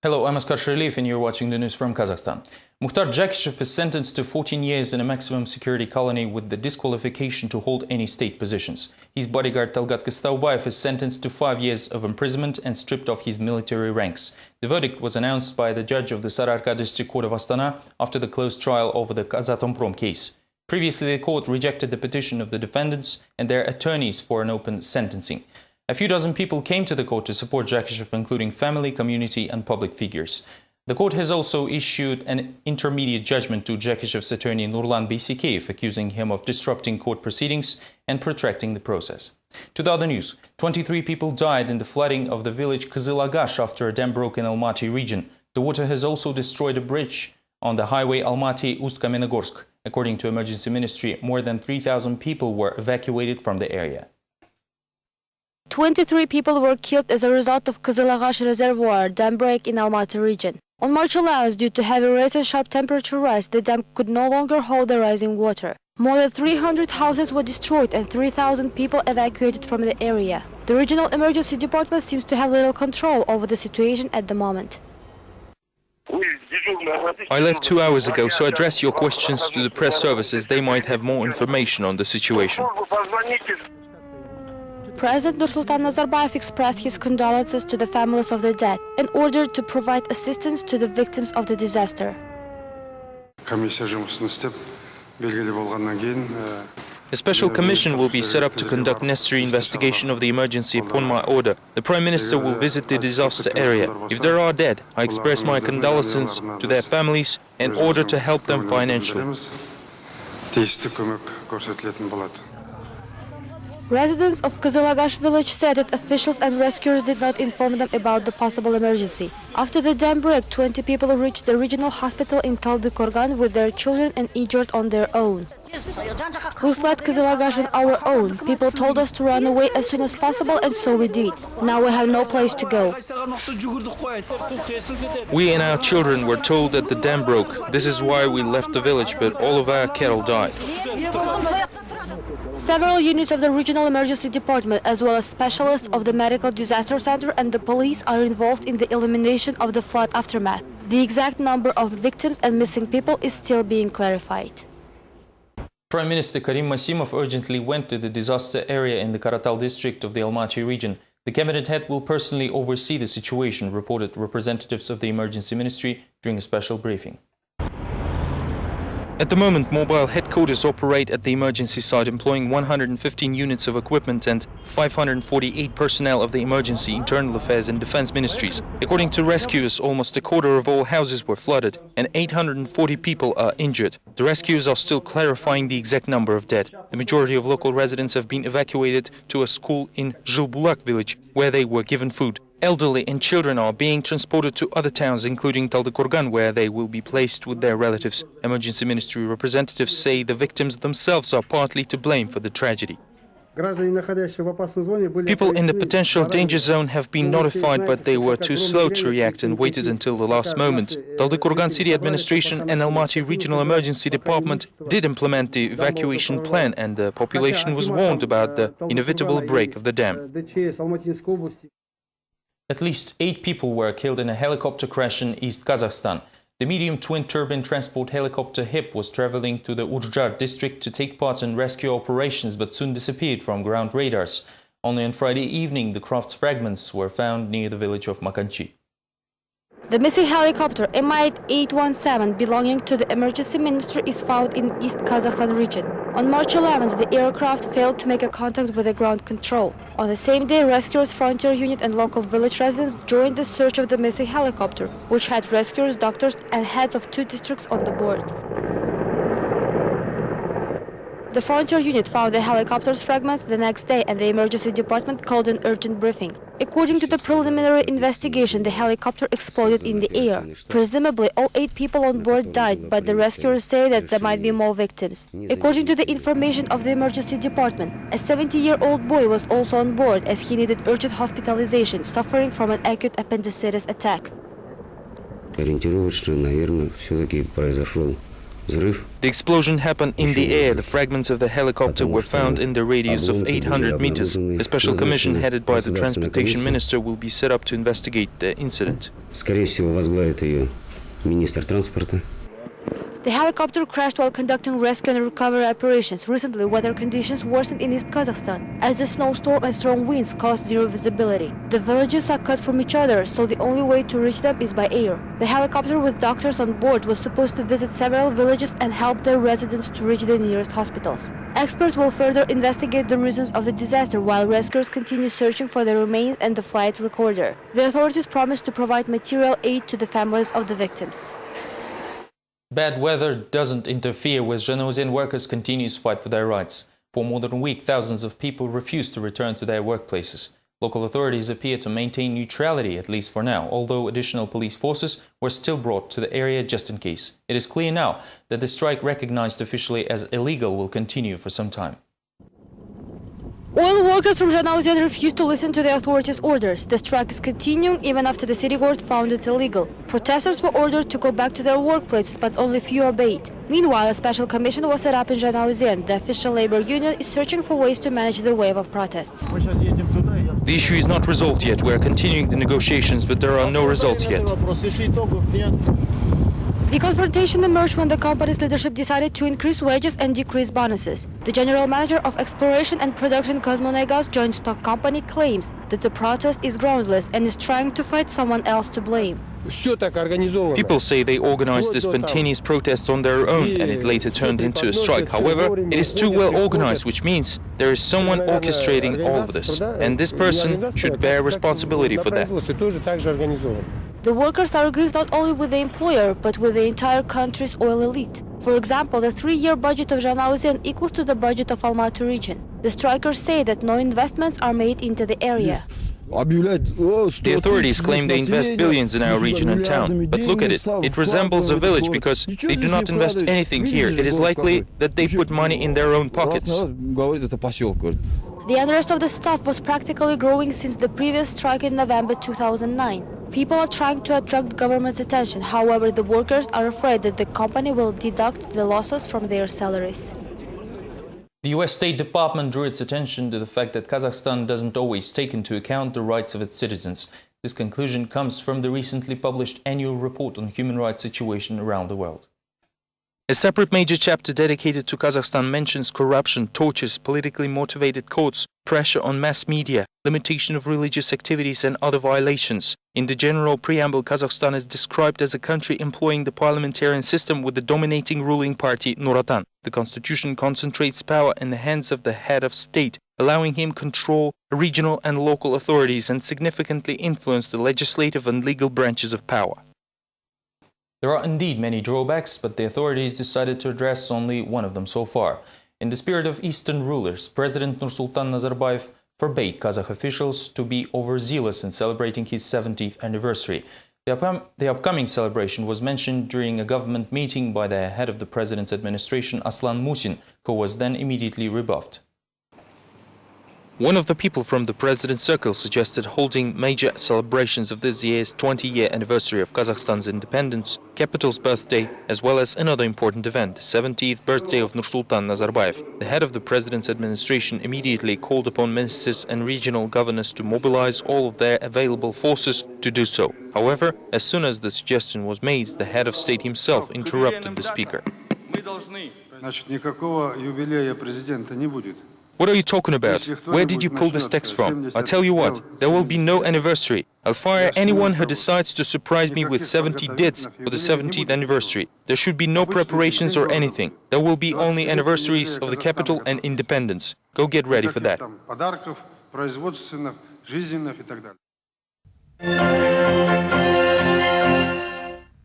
Hello, I'm Askar Sharliyev and you're watching the news from Kazakhstan. Mukhtar Jakishev is sentenced to 14 years in a maximum security colony with the disqualification to hold any state positions. His bodyguard Talgat Kostaubayev is sentenced to 5 years of imprisonment and stripped of his military ranks. The verdict was announced by the judge of the Sararka District Court of Astana after the closed trial over the Kazatomprom case. Previously, the court rejected the petition of the defendants and their attorneys for an open sentencing. A few dozen people came to the court to support Jakishev, including family, community and public figures. The court has also issued an intermediate judgment to Jakishev's attorney Nurlan Beysikeyev, accusing him of disrupting court proceedings and protracting the process. To the other news, 23 people died in the flooding of the village Kızılagaş after a dam broke in Almaty region. The water has also destroyed a bridge on the highway Almaty-Ust-Kamenogorsk. According to Emergency Ministry, more than 3,000 people were evacuated from the area. 23 people were killed as a result of Kızılagaş Reservoir dam break in Almaty region. On March 11th, due to heavy rains and sharp temperature rise, the dam could no longer hold the rising water. More than 300 houses were destroyed and 3,000 people evacuated from the area. The regional emergency department seems to have little control over the situation at the moment. I left 2 hours ago, so address your questions to the press services. They might have more information on the situation. President Nursultan Nazarbayev expressed his condolences to the families of the dead and ordered to provide assistance to the victims of the disaster. A special commission will be set up to conduct necessary investigation of the emergency upon my order. The Prime Minister will visit the disaster area. If there are dead, I express my condolences to their families and order to help them financially. Residents of Kızılagaş village said that officials and rescuers did not inform them about the possible emergency. After the dam break, 20 people reached the regional hospital in Taldykorgan with their children and injured on their own. We fled Kızılagaş on our own. People told us to run away as soon as possible, and so we did. Now we have no place to go. We and our children were told that the dam broke. This is why we left the village, but all of our cattle died. Several units of the Regional Emergency Department, as well as specialists of the Medical Disaster Center and the police, are involved in the elimination of the flood aftermath. The exact number of victims and missing people is still being clarified. Prime Minister Karim Masimov urgently went to the disaster area in the Karatal district of the Almaty region. The cabinet head will personally oversee the situation, reported representatives of the Emergency Ministry during a special briefing. At the moment, mobile headquarters operate at the emergency site, employing 115 units of equipment and 548 personnel of the Emergency, Internal Affairs and Defense Ministries. According to rescuers, almost a quarter of all houses were flooded and 840 people are injured. The rescuers are still clarifying the exact number of dead. The majority of local residents have been evacuated to a school in Zhilbulak village, where they were given food. Elderly and children are being transported to other towns, including Taldykorgan, where they will be placed with their relatives. Emergency Ministry representatives say the victims themselves are partly to blame for the tragedy. People in the potential danger zone have been notified, but they were too slow to react and waited until the last moment. Taldykorgan City Administration and Almaty Regional Emergency Department did implement the evacuation plan, and the population was warned about the inevitable break of the dam. At least 8 people were killed in a helicopter crash in East Kazakhstan. The medium twin-turbine transport helicopter HIP was traveling to the Urjar district to take part in rescue operations, but soon disappeared from ground radars. Only on Friday evening, the craft's fragments were found near the village of Makanchi. The missing helicopter Mi-817 belonging to the Emergency Ministry is found in East Kazakhstan region. On March 11th, the aircraft failed to make a contact with the ground control. On the same day, rescuers, frontier unit and local village residents joined the search of the missing helicopter, which had rescuers, doctors and heads of 2 districts on the board. The frontier unit found the helicopter's fragments the next day, and the emergency department called an urgent briefing. According to the preliminary investigation, the helicopter exploded in the air. Presumably, all 8 people on board died, but the rescuers say that there might be more victims. According to the information of the emergency department, a 70-year-old boy was also on board as he needed urgent hospitalization, suffering from an acute appendicitis attack. Ориентировочно, наверное, все-таки произошел The explosion happened in the air. The fragments of the helicopter were found in the radius of 800 meters. A special commission headed by the transportation minister will be set up to investigate the incident. The helicopter crashed while conducting rescue and recovery operations. Recently, weather conditions worsened in East Kazakhstan as the snowstorm and strong winds caused zero visibility. The villages are cut from each other, so the only way to reach them is by air. The helicopter with doctors on board was supposed to visit several villages and help their residents to reach the nearest hospitals. Experts will further investigate the reasons of the disaster while rescuers continue searching for the remains and the flight recorder. The authorities promised to provide material aid to the families of the victims. Bad weather doesn't interfere with Zhanaozen workers' continuous fight for their rights. For more than a week, thousands of people refused to return to their workplaces. Local authorities appear to maintain neutrality, at least for now, although additional police forces were still brought to the area just in case. It is clear now that the strike, recognized officially as illegal, will continue for some time. Oil workers from Zhanaozen refused to listen to the authorities' orders. The strike is continuing even after the city court found it illegal. Protesters were ordered to go back to their workplaces, but only few obeyed. Meanwhile, a special commission was set up in Zhanaozen. The official labor union is searching for ways to manage the wave of protests. The issue is not resolved yet. We are continuing the negotiations, but there are no results yet. The confrontation emerged when the company's leadership decided to increase wages and decrease bonuses. The general manager of exploration and production Kazmunaygas joint stock company claims that the protest is groundless and is trying to find someone else to blame. People say they organized the spontaneous protest on their own and it later turned into a strike. However, it is too well organized, which means there is someone orchestrating all of this, and this person should bear responsibility for that. The workers are aggrieved not only with the employer, but with the entire country's oil elite. For example, the 3-year budget of Zhanaozen equals to the budget of Almaty region. The strikers say that no investments are made into the area. The authorities claim they invest billions in our region and town, but look at it. It resembles a village because they do not invest anything here. It is likely that they put money in their own pockets. The unrest of the staff was practically growing since the previous strike in November 2009. People are trying to attract government's attention. However, the workers are afraid that the company will deduct the losses from their salaries. The US State Department drew its attention to the fact that Kazakhstan doesn't always take into account the rights of its citizens. This conclusion comes from the recently published annual report on human rights situation around the world. A separate major chapter dedicated to Kazakhstan mentions corruption, tortures, politically motivated courts, pressure on mass media, limitation of religious activities and other violations. In the general preamble, Kazakhstan is described as a country employing the parliamentarian system with the dominating ruling party, Nuratan. The constitution concentrates power in the hands of the head of state, allowing him control regional and local authorities and significantly influence the legislative and legal branches of power. There are indeed many drawbacks, but the authorities decided to address only one of them so far. In the spirit of Eastern rulers, President Nursultan Nazarbayev forbade Kazakh officials to be overzealous in celebrating his 70th anniversary. The upcoming celebration was mentioned during a government meeting by the head of the president's administration, Aslan Musin, who was then immediately rebuffed. One of the people from the president's circle suggested holding major celebrations of this year's 20-year anniversary of Kazakhstan's independence, capital's birthday, as well as another important event, the 70th birthday of Nursultan Nazarbayev. The head of the president's administration immediately called upon ministers and regional governors to mobilize all of their available forces to do so. However, as soon as the suggestion was made, the head of state himself interrupted the speaker. What are you talking about? Where did you pull this text from? I'll tell you what, there will be no anniversary. I'll fire anyone who decides to surprise me with 70 dits for the 70th anniversary. There should be no preparations or anything. There will be only anniversaries of the capital and independence. Go get ready for that.